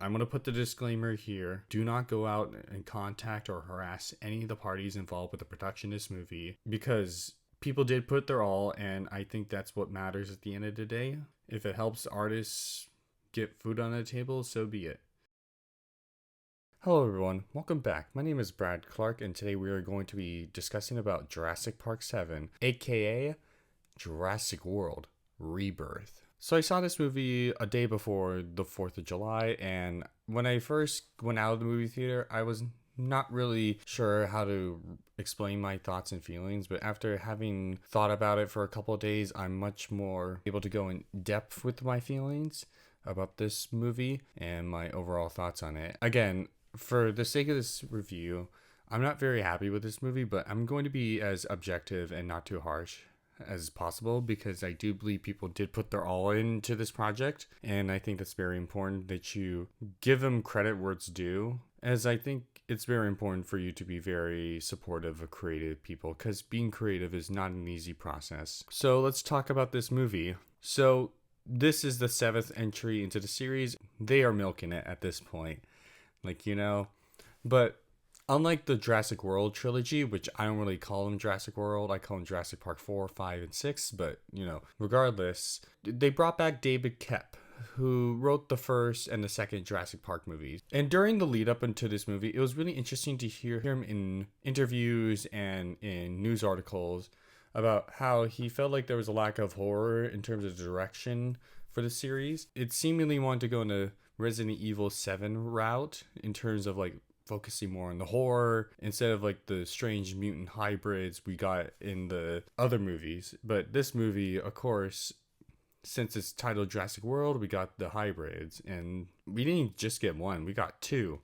I'm going to put the disclaimer here. Do not go out and contact or harass any of the parties involved with the production of this movie, because people did put their all, and I think that's what matters at the end of the day. If it helps artists get food on the table, so be it. Hello everyone, welcome back. My name is Brad Clark, and today we are going to be discussing about Jurassic Park 7, aka Jurassic World Rebirth. So I saw this movie a day before the 4th of July, and when I first went out of the movie theater, I was not really sure how to explain my thoughts and feelings, but after having thought about it for a couple of days, I'm much more able to go in depth with my feelings about this movie and my overall thoughts on it. Again, for the sake of this review, I'm not very happy with this movie, but I'm going to be as objective and not too harsh as possible, because I do believe people did put their all into this project, and I think that's very important that you give them credit where it's due, as I think it's very important for you to be very supportive of creative people, because being creative is not an easy process. So let's talk about this movie. So this is the 7th entry into the series. They are milking it at this point, but unlike the Jurassic World trilogy, which I don't really call them Jurassic World, I call them Jurassic Park 4, 5, and 6, but, regardless, they brought back David Koepp, who wrote the first and the second Jurassic Park movies. And during the lead up into this movie, it was really interesting to hear him in interviews and in news articles about how he felt like there was a lack of horror in terms of direction for the series. It seemingly wanted to go in a Resident Evil 7 route in terms of focusing more on the horror instead of the strange mutant hybrids we got in the other movies. But this movie, of course, since it's titled Jurassic World, we got the hybrids, and we didn't just get one, we got two,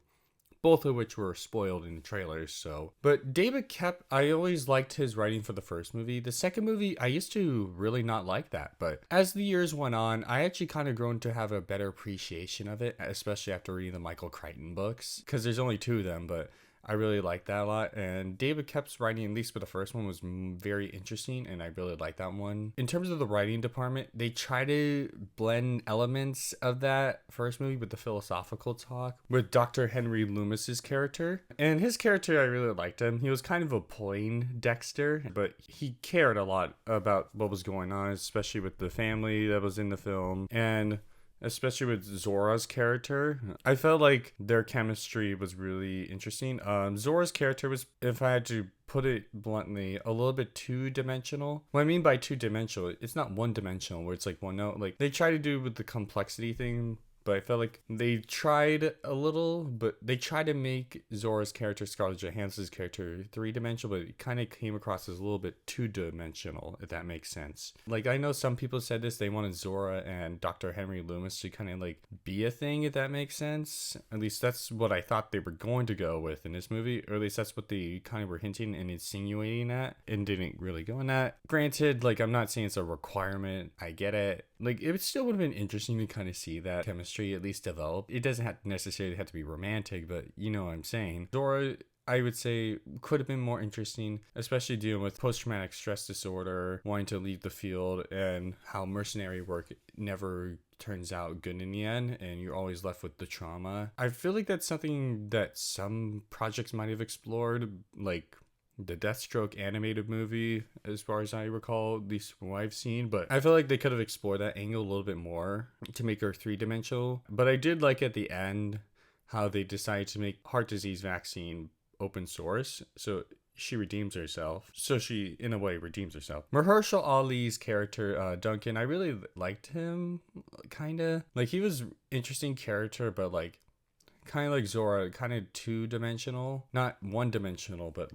both of which were spoiled in the trailers. But David Koepp, I always liked his writing for the first movie. The second movie, I used to really not like that, but as the years went on, I actually kind of grown to have a better appreciation of it, especially after reading the Michael Crichton books, because there's only two of them, but I really like that a lot. And David Koepp's writing, at least for the first one, was very interesting, and I really like that one. In terms of the writing department, they try to blend elements of that first movie with the philosophical talk with Dr. Henry Loomis's character. And his character, I really liked him. He was kind of a plain Dexter, but he cared a lot about what was going on, especially with the family that was in the film, and especially with Zora's character. I felt like their chemistry was really interesting. Zora's character was, if I had to put it bluntly, a little bit two-dimensional. What I mean by two-dimensional, it's not one-dimensional where it's one note. They try to do with the complexity thing, but I felt like they tried a little, but they tried to make Zora's character, Scarlett Johansson's character, three-dimensional, but it kind of came across as a little bit two-dimensional, if that makes sense. I know some people said this, they wanted Zora and Dr. Henry Loomis to kind of be a thing, if that makes sense. At least that's what I thought they were going to go with in this movie, or at least that's what they kind of were hinting and insinuating at, and didn't really go in that. Granted, I'm not saying it's a requirement, I get it. It still would have been interesting to kind of see that chemistry at least develop. It doesn't necessarily have to be romantic, but you know what I'm saying. Zora, I would say, could have been more interesting, especially dealing with post-traumatic stress disorder, wanting to leave the field, and how mercenary work never turns out good in the end, and you're always left with the trauma. I feel like that's something that some projects might have explored, the Deathstroke animated movie, as far as I recall, at least from what I've seen. But I feel like they could have explored that angle a little bit more to make her three-dimensional. But I did like at the end how they decided to make heart disease vaccine open source, so she redeems herself. So she, in a way, redeems herself. Mahershala Ali's character, Duncan, I really liked him, kind of. He was interesting character, but kind of like Zora, kind of two-dimensional. Not one-dimensional, but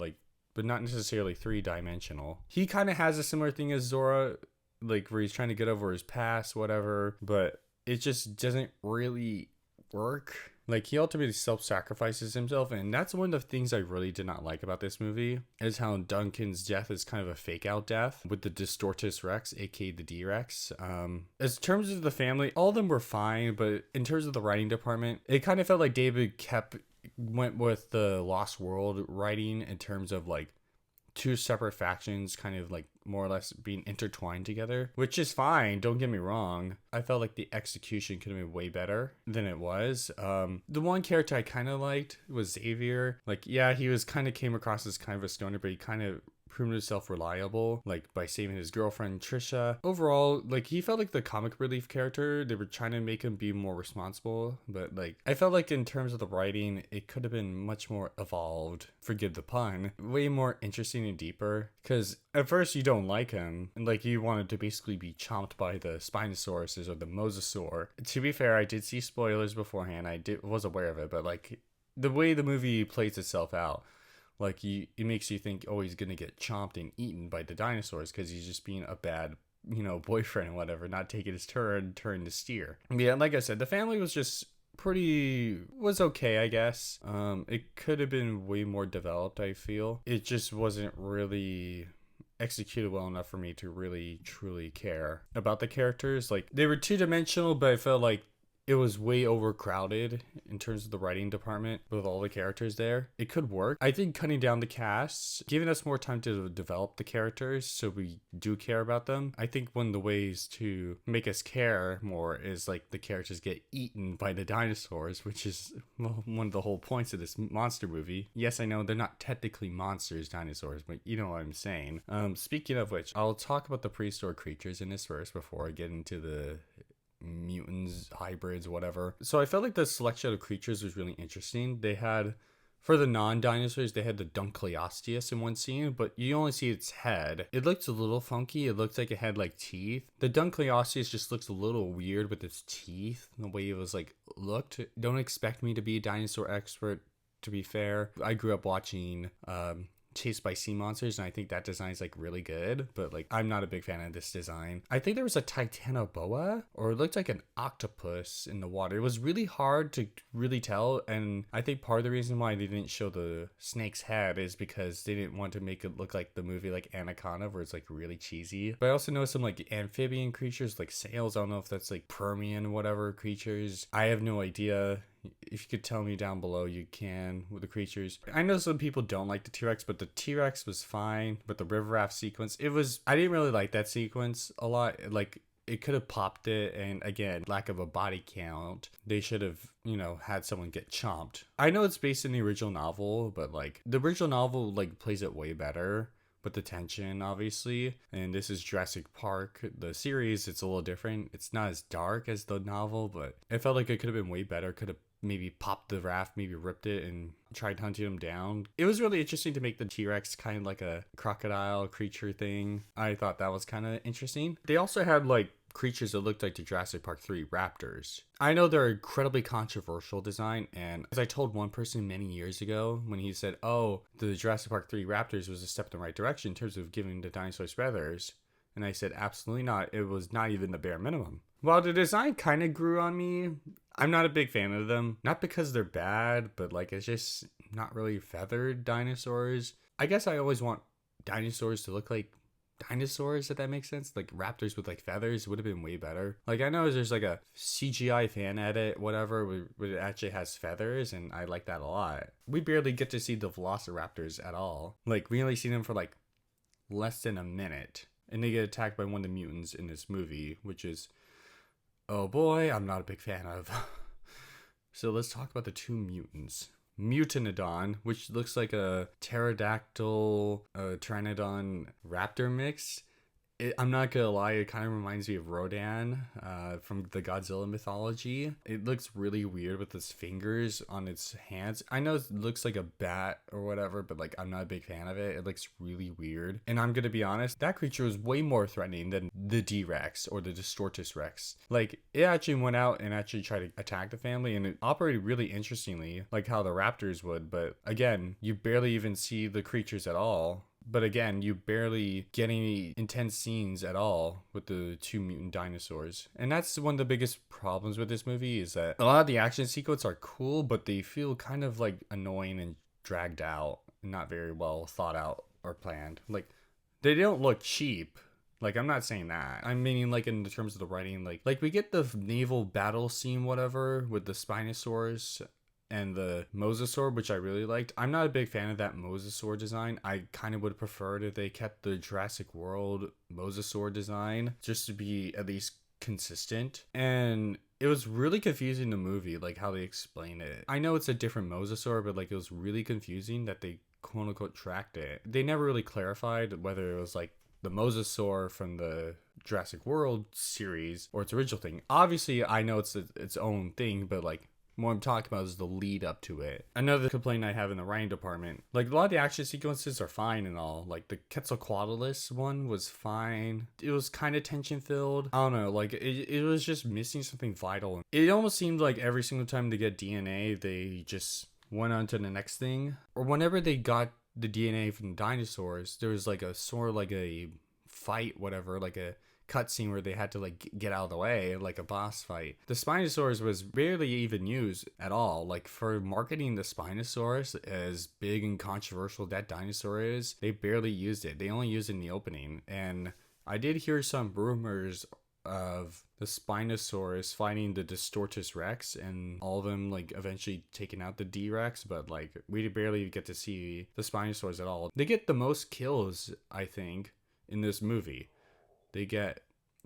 not necessarily three-dimensional. He kind of has a similar thing as Zora, where he's trying to get over his past, whatever, but it just doesn't really work. He ultimately self-sacrifices himself, and that's one of the things I really did not like about this movie, is how Duncan's death is kind of a fake-out death with the Distortus Rex, aka the D-Rex. As terms of the family, all of them were fine, but in terms of the writing department, it kind of felt like David went with the Lost World writing in terms of two separate factions kind of like more or less being intertwined together, which is fine, don't get me wrong. I felt like the execution could have been way better than it was. The one character I kind of liked was Xavier. Like, yeah, he was kind of came across as kind of a stoner, but he kind of proved himself reliable, like by saving his girlfriend Trisha. Overall, like, he felt like the comic relief character. They were trying to make him be more responsible, but like I felt like in terms of the writing, it could have been much more evolved, forgive the pun, way more interesting and deeper. Because at first you don't like him, and like you wanted to basically be chomped by the Spinosauruses or the Mosasaur. To be fair, I did see spoilers beforehand. Was aware of it, but like the way the movie plays itself out, like, it makes you think, oh, he's gonna get chomped and eaten by the dinosaurs because he's just being a bad, boyfriend and whatever, not taking his turn to steer. Yeah, like I said, the family was just was okay, I guess. It could have been way more developed, I feel. It just wasn't really executed well enough for me to really truly care about the characters. Like, they were two-dimensional, but I felt like it was way overcrowded in terms of the writing department with all the characters there. It could work. I think cutting down the cast, giving us more time to develop the characters so we do care about them. I think one of the ways to make us care more is like the characters get eaten by the dinosaurs, which is one of the whole points of this monster movie. Yes, I know they're not technically monsters, dinosaurs, but you know what I'm saying. Speaking of which, I'll talk about the prehistoric creatures in this first before I get into the mutants, hybrids, whatever. So I felt like the selection of creatures was really interesting. They had, for the non-dinosaurs, they had the Dunkleosteus in one scene, but you only see its head. It looked a little funky. It looked like it had like teeth. The Dunkleosteus just looks a little weird with its teeth, the way it was like looked. Don't expect me to be a dinosaur expert, to be fair. I grew up watching Chased by Sea Monsters, and I think that design is like really good, but like I'm not a big fan of this design. I think there was a Titanoboa, or it looked like an octopus in the water. It was really hard to really tell, and I think part of the reason why they didn't show the snake's head is because they didn't want to make it look like the movie like Anaconda, where it's like really cheesy. But I also know some like amphibian creatures like sails. I don't know if that's like Permian whatever creatures. I have no idea. If you could tell me down below, you can, with the creatures. I know some people don't like the T-Rex, but the T-Rex was fine. But the river raft sequence, I didn't really like that sequence a lot. Like, it could have popped it, and again, lack of a body count. They should have, had someone get chomped. I know it's based in the original novel, but like the original novel like plays it way better. But the tension, obviously, and this is Jurassic Park, the series, it's a little different. It's not as dark as the novel, but it felt like it could have been way better. Could have maybe popped the raft, maybe ripped it and tried hunting him down. It was really interesting to make the T-Rex kind of like a crocodile creature thing. I thought that was kind of interesting. They also had like creatures that looked like the Jurassic Park 3 raptors. I know they're incredibly controversial design, and as I told one person many years ago when he said, oh, the Jurassic Park 3 raptors was a step in the right direction in terms of giving the dinosaurs feathers, and I said, absolutely not. It was not even the bare minimum. While the design kind of grew on me, I'm not a big fan of them. Not because they're bad, but like it's just not really feathered dinosaurs. I guess I always want dinosaurs to look like dinosaurs, if that makes sense. Like raptors with like feathers would have been way better. Like I know there's like a CGI fan edit, whatever, where it actually has feathers, and I like that a lot. We barely get to see the velociraptors at all. Like we only see them for like less than a minute, and they get attacked by one of the mutants in this movie, which is, oh boy, I'm not a big fan of. So let's talk about the two mutants. Mutanodon, which looks like a pterodactyl, pteranodon raptor mix. I'm not gonna lie, it kind of reminds me of Rodan from the Godzilla mythology. It looks really weird with its fingers on its hands. I know it looks like a bat or whatever, but like I'm not a big fan of it. It looks really weird. And I'm gonna be honest, that creature was way more threatening than the D-Rex or the Distortus Rex. Like, it actually went out and actually tried to attack the family, and it operated really interestingly, like how the raptors would. But again, you barely even see the creatures at all. But again, you barely get any intense scenes at all with the two mutant dinosaurs. And that's one of the biggest problems with this movie, is that a lot of the action sequences are cool, but they feel kind of like annoying and dragged out, and not very well thought out or planned. Like, they don't look cheap. Like, I'm not saying that. I'm meaning like in the terms of the writing, like we get the naval battle scene, whatever, with the Spinosaurus and the mosasaur, which I really liked. I'm not a big fan of that mosasaur design. I kind of would have preferred if they kept the Jurassic World mosasaur design just to be at least consistent. And it was really confusing, the movie, like how they explain it. I know it's a different mosasaur, but like it was really confusing that they quote unquote tracked it. They never really clarified whether it was like the mosasaur from the Jurassic World series or its original thing. Obviously, I know it's its own thing, but like what I'm talking about is the lead up to it. Another complaint I have in the writing department, like a lot of the action sequences are fine and all. Like the Quetzalcoatlus one was fine. It was kind of tension filled. I don't know, like it was just missing something vital. It almost seemed like every single time they get DNA, they just went on to the next thing. Or whenever they got the DNA from dinosaurs, there was like a sort of like a fight, whatever, like a cutscene where they had to like get out of the way, like a boss fight. The Spinosaurus was barely even used at all. Like for marketing the Spinosaurus as big and controversial that dinosaur is, they barely used it. They only used it in the opening. And I did hear some rumors of the Spinosaurus fighting the Distortus Rex and all of them like eventually taking out the D-Rex, but like we barely get to see the Spinosaurus at all. They get the most kills, I think, in this movie. They get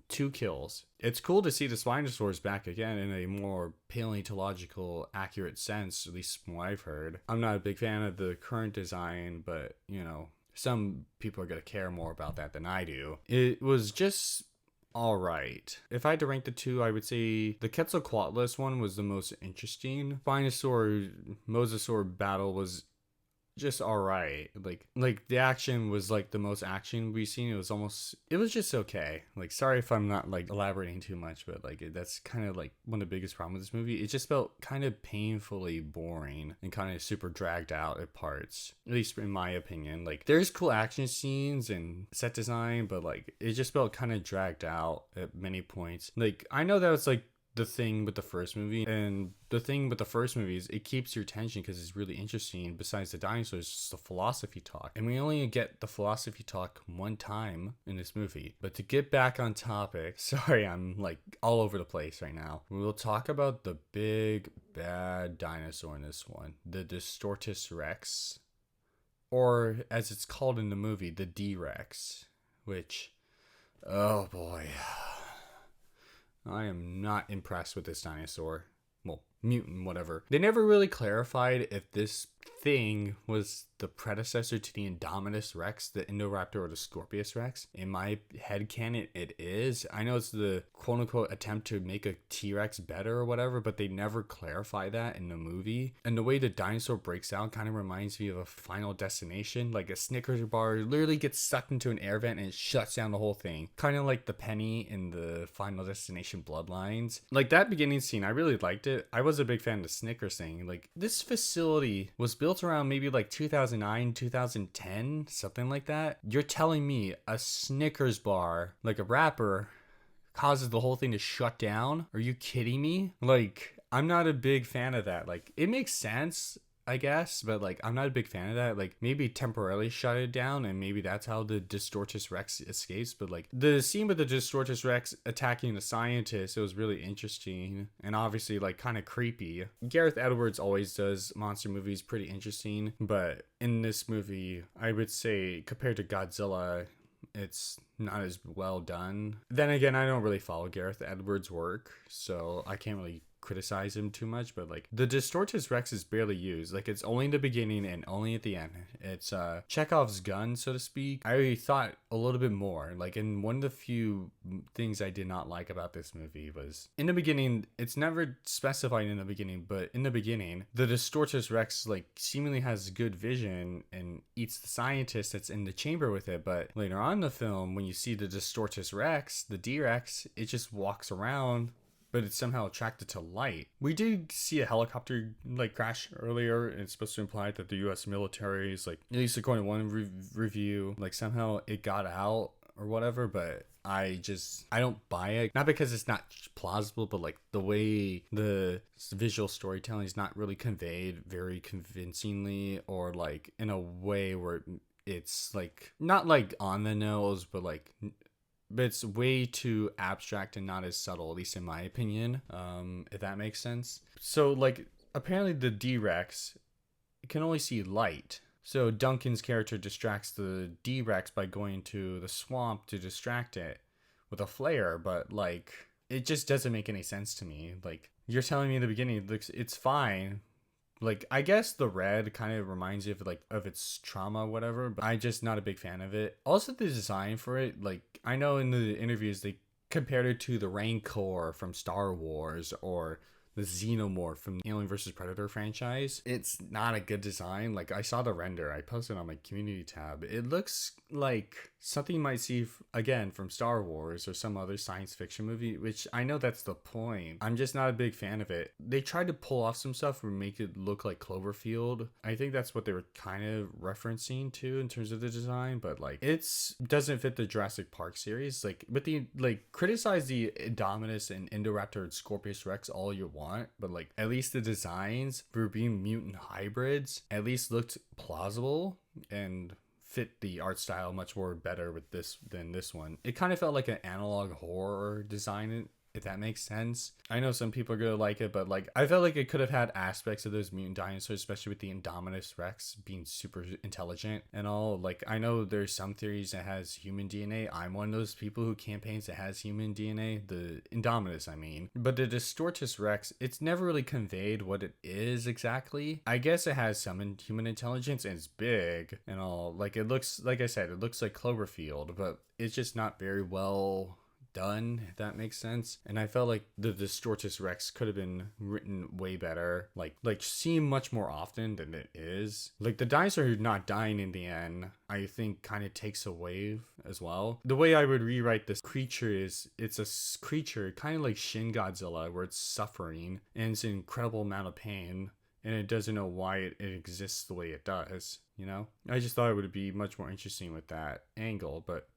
2 kills. It's cool to see the Spinosaurus back again in a more paleontological, accurate sense, at least from what I've heard. I'm not a big fan of the current design, but, you know, some people are going to care more about that than I do. It was just alright. If I had to rank the two, I would say the Quetzalcoatlus one was the most interesting. Spinosaur Mosasaur battle was just alright. Like the action was like the most action we've seen. It was just okay. Like, sorry if I'm not like elaborating too much, but like that's kind of like one of the biggest problems with this movie. It just felt kind of painfully boring and kind of super dragged out at parts, at least in my opinion. Like there's cool action scenes and set design, but like it just felt kind of dragged out at many points. Like I know that was like the thing with the first movie, and the thing with the first movie is it keeps your attention because it's really interesting. Besides the dinosaurs, it's just the philosophy talk, and we only get the philosophy talk one time in this movie. But to get back on topic, sorry, I'm like all over the place right now. We'll talk about the big bad dinosaur in this one, the Distortus Rex, or as it's called in the movie, the D-Rex, which, oh boy, I am not impressed with this dinosaur. Well, mutant, whatever. They never really clarified if this thing was the predecessor to the Indominus Rex, the Indoraptor, or the Scorpius Rex. In my headcanon, it is. I know it's the quote-unquote attempt to make a T-Rex better or whatever, but they never clarify that in the movie. And the way the dinosaur breaks out kind of reminds me of a Final Destination. Like a Snickers bar literally gets sucked into an air vent and it shuts down the whole thing. Kind of like the Penny in the Final Destination Bloodlines. Like that beginning scene, I really liked it. I was a big fan of the Snickers thing. Like this facility was built around maybe like 2009, 2010, something like that. You're telling me a Snickers bar, like a wrapper, causes the whole thing to shut down? Are you kidding me? Like, I'm not a big fan of that. Like, it makes sense, I guess, but like I'm not a big fan of that. Like maybe temporarily shut it down and maybe that's how the Distortus Rex escapes. But like the scene with the Distortus Rex attacking the scientist, it was really interesting and obviously like kind of creepy. Gareth Edwards always does monster movies pretty interesting, but in this movie I would say compared to Godzilla, it's not as well done. Then again, I don't really follow Gareth Edwards' work, so I can't really criticize him too much, but like the Distortus Rex is barely used. Like it's only in the beginning and only at the end. It's Chekhov's gun, so to speak. I thought a little bit more. Like, in one of the few things I did not like about this movie was in the beginning, it's never specified in the beginning, but in the beginning, the Distortus Rex like seemingly has good vision and eats the scientist that's in the chamber with it. But later on in the film, when you see the Distortus Rex, the D-Rex, it just walks around, but it's somehow attracted to light. We did see a helicopter like crash earlier, and it's supposed to imply that the U.S. military is like, at least according to one review, like somehow it got out or whatever, but I don't buy it. Not because it's not plausible, but like the way the visual storytelling is not really conveyed very convincingly, or like in a way where it's like not like on the nose, but like, but it's way too abstract and not as subtle, at least in my opinion, if that makes sense. So like apparently the D-Rex can only see light. So Duncan's character distracts the D-Rex by going to the swamp to distract it with a flare, but like it just doesn't make any sense to me. Like you're telling me in the beginning it looks it's fine. Like I guess the red kind of reminds you of like of its trauma, whatever, but I'm just not a big fan of it. Also the design for it, like I know in the interviews they compared it to the Rancor from Star Wars or the Xenomorph from the Alien vs Predator franchise. It's not a good design. Like I saw the render, I posted on my community tab. It looks like something you might see again from Star Wars or some other science fiction movie, which I know that's the point. I'm just not a big fan of it. They tried to pull off some stuff and make it look like Cloverfield. I think that's what they were kind of referencing to in terms of the design, but like it's doesn't fit the Jurassic Park series. Like with the like criticize the Indominus and Indoraptor and Scorpius Rex all you want, but like at least the designs for being mutant hybrids at least looked plausible and fit the art style much more better with this than this one. It kind of felt like an analog horror design, if that makes sense. I know some people are gonna like it, but like I felt like it could have had aspects of those mutant dinosaurs, especially with the Indominus Rex being super intelligent and all. Like I know there's some theories that has human DNA. I'm one of those people who campaigns that has human DNA, the Indominus I mean. But the Distortus Rex, it's never really conveyed what it is exactly. I guess it has some human intelligence and it's big and all. Like it looks, like I said, it looks like Cloverfield, but it's just not very well done, if that makes sense. And I felt like the Distortus Rex could have been written way better, like seen much more often than it is. Like the dinosaur who's not dying in the end, I think kind of takes away as well. The way I would rewrite this creature is it's a creature kind of like Shin Godzilla, where it's suffering and it's an incredible amount of pain and it doesn't know why it exists the way it does, you know? I just thought it would be much more interesting with that angle. But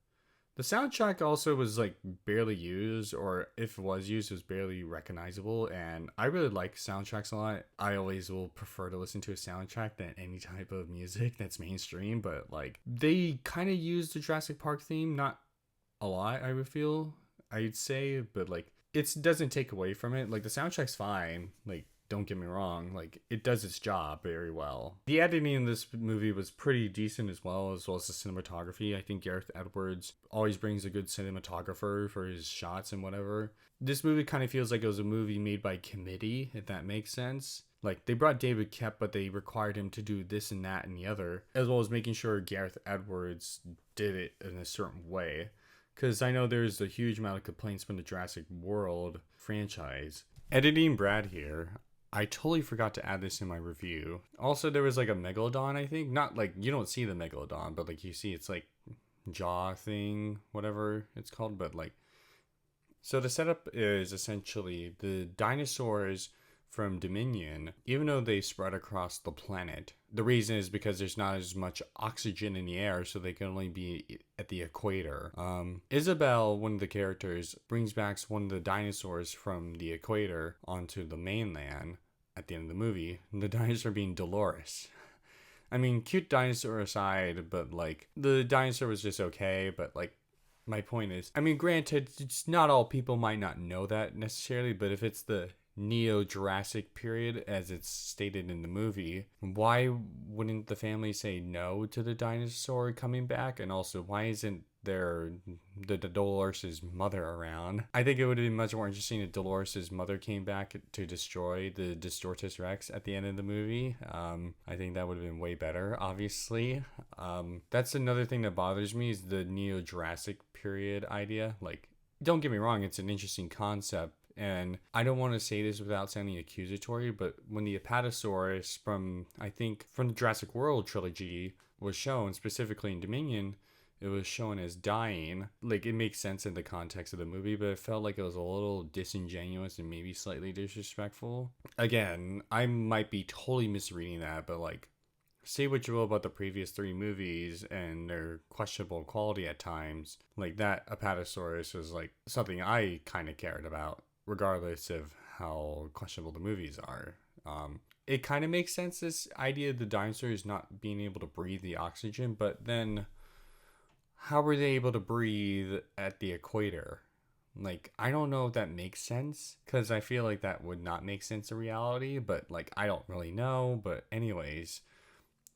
the soundtrack also was like barely used, or if it was used, it was barely recognizable. And I really like soundtracks a lot. I always will prefer to listen to a soundtrack than any type of music that's mainstream. But like they kind of used the Jurassic Park theme, not a lot, I would feel, I'd say, but like it doesn't take away from it. Like the soundtrack's fine. Like don't get me wrong, like it does its job very well. The editing in this movie was pretty decent as well as the cinematography. I think Gareth Edwards always brings a good cinematographer for his shots and whatever. This movie kind of feels like it was a movie made by committee, if that makes sense. Like they brought David Koepp, but they required him to do this and that and the other, as well as making sure Gareth Edwards did it in a certain way. Because I know there's a huge amount of complaints from the Jurassic World franchise. Editing Brad here. I totally forgot to add this in my review. Also, there was like a megalodon, I think. Not like, you don't see the megalodon, but like you see it's like jaw thing, whatever it's called. But like, so the setup is essentially the dinosaurs from Dominion, even though they spread across the planet. The reason is because there's not as much oxygen in the air, so they can only be at the equator. Isabel, one of the characters, brings back one of the dinosaurs from the equator onto the mainland at the end of the movie. And the dinosaur being Dolores. I mean, cute dinosaur aside, but like the dinosaur was just okay, but like my point is, I mean, granted, it's not all people might not know that necessarily, but if it's the Neo-Jurassic period, as it's stated in the movie, why wouldn't the family say no to the dinosaur coming back? And also, why isn't there the Dolores' mother around? I think it would have been much more interesting if Dolores' mother came back to destroy the Distortus Rex at the end of the movie. I think that would have been way better, obviously. That's another thing that bothers me is the Neo-Jurassic period idea. Like, don't get me wrong, it's an interesting concept. And I don't want to say this without sounding accusatory, but when the Apatosaurus from the Jurassic World trilogy was shown, specifically in Dominion, it was shown as dying. Like, it makes sense in the context of the movie, but it felt like it was a little disingenuous and maybe slightly disrespectful. Again, I might be totally misreading that, but like, say what you will about the previous 3 movies and their questionable quality at times. Like, that Apatosaurus was like something I kind of cared about, regardless of how questionable the movies are. It kind of makes sense, this idea of the dinosaurs not being able to breathe the oxygen, but then how were they able to breathe at the equator? Like, I don't know if that makes sense, because I feel like that would not make sense in reality, but like, I don't really know. But, anyways,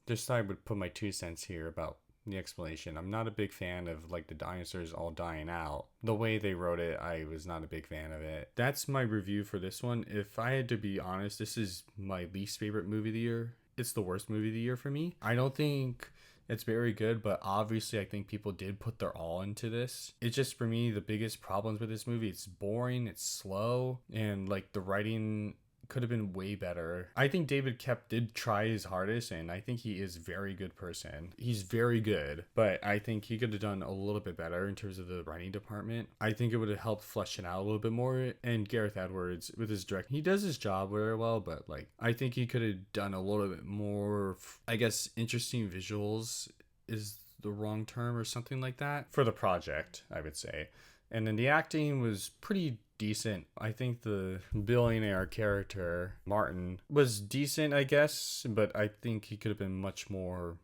just thought I would put my 2 cents here about the explanation. I'm not a big fan of like the dinosaurs all dying out. The way they wrote it, I was not a big fan of it. That's my review for this one. If I had to be honest, this is my least favorite movie of the year. It's the worst movie of the year for me. I don't think it's very good, but obviously I think people did put their all into this. It's just, for me, the biggest problems with this movie, it's boring, it's slow, and like the writing could have been way better. I think David Koepp did try his hardest, and I think he is a very good person. He's very good, but I think he could have done a little bit better in terms of the writing department. I think it would have helped flesh it out a little bit more. And Gareth Edwards, with his direct, he does his job very well, but like, I think he could have done a little bit more, I guess, interesting visuals is the wrong term or something like that for the project, I would say. And then the acting was pretty decent. I think the billionaire character, Martin, was decent, I guess, but I think he could have been much more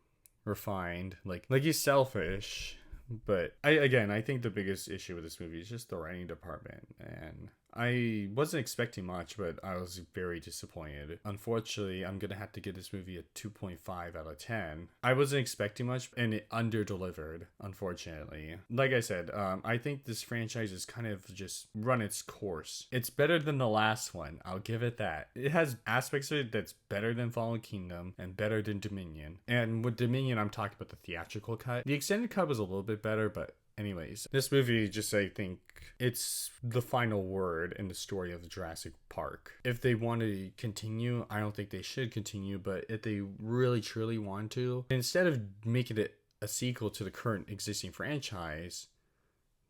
refined. Like he's selfish, but I think the biggest issue with this movie is just the writing department, and I wasn't expecting much, but I was very disappointed. Unfortunately, I'm gonna have to give this movie a 2.5 out of 10. I wasn't expecting much, and it under-delivered, unfortunately. Like I said, I think this franchise is kind of just run its course. It's better than the last one, I'll give it that. It has aspects of it that's better than Fallen Kingdom and better than Dominion. And with Dominion, I'm talking about the theatrical cut. The extended cut was a little bit better, but anyways, this movie, just, I think it's the final word in the story of Jurassic Park. If they want to continue, I don't think they should continue, but if they really truly want to, instead of making it a sequel to the current existing franchise,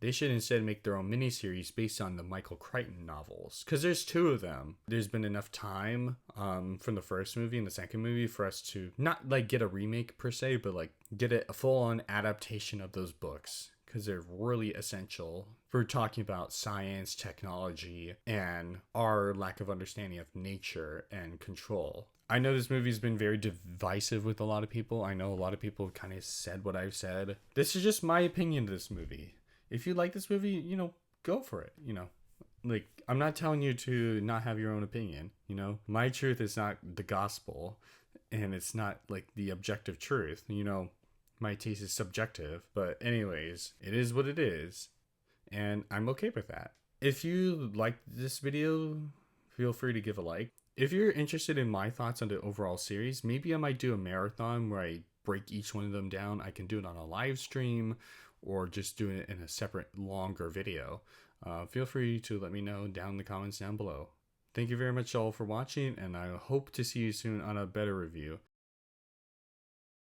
they should instead make their own miniseries based on the Michael Crichton novels, because there's 2 of them. There's been enough time from the first movie and the second movie for us to not like get a remake per se, but like get a full-on adaptation of those books, because they're really essential for talking about science, technology, and our lack of understanding of nature and control. I know this movie's been very divisive with a lot of people. I know a lot of people kind of said what I've said. This is just my opinion of this movie. If you like this movie, go for it, Like, I'm not telling you to not have your own opinion, My truth is not the gospel, and it's not, like, the objective truth, My taste is subjective, but anyways, it is what it is, and I'm okay with that. If you liked this video, feel free to give a like. If you're interested in my thoughts on the overall series, maybe I might do a marathon where I break each one of them down. I can do it on a live stream, or just do it in a separate, longer video. Feel free to let me know down in the comments down below. Thank you very much all for watching, and I hope to see you soon on a better review.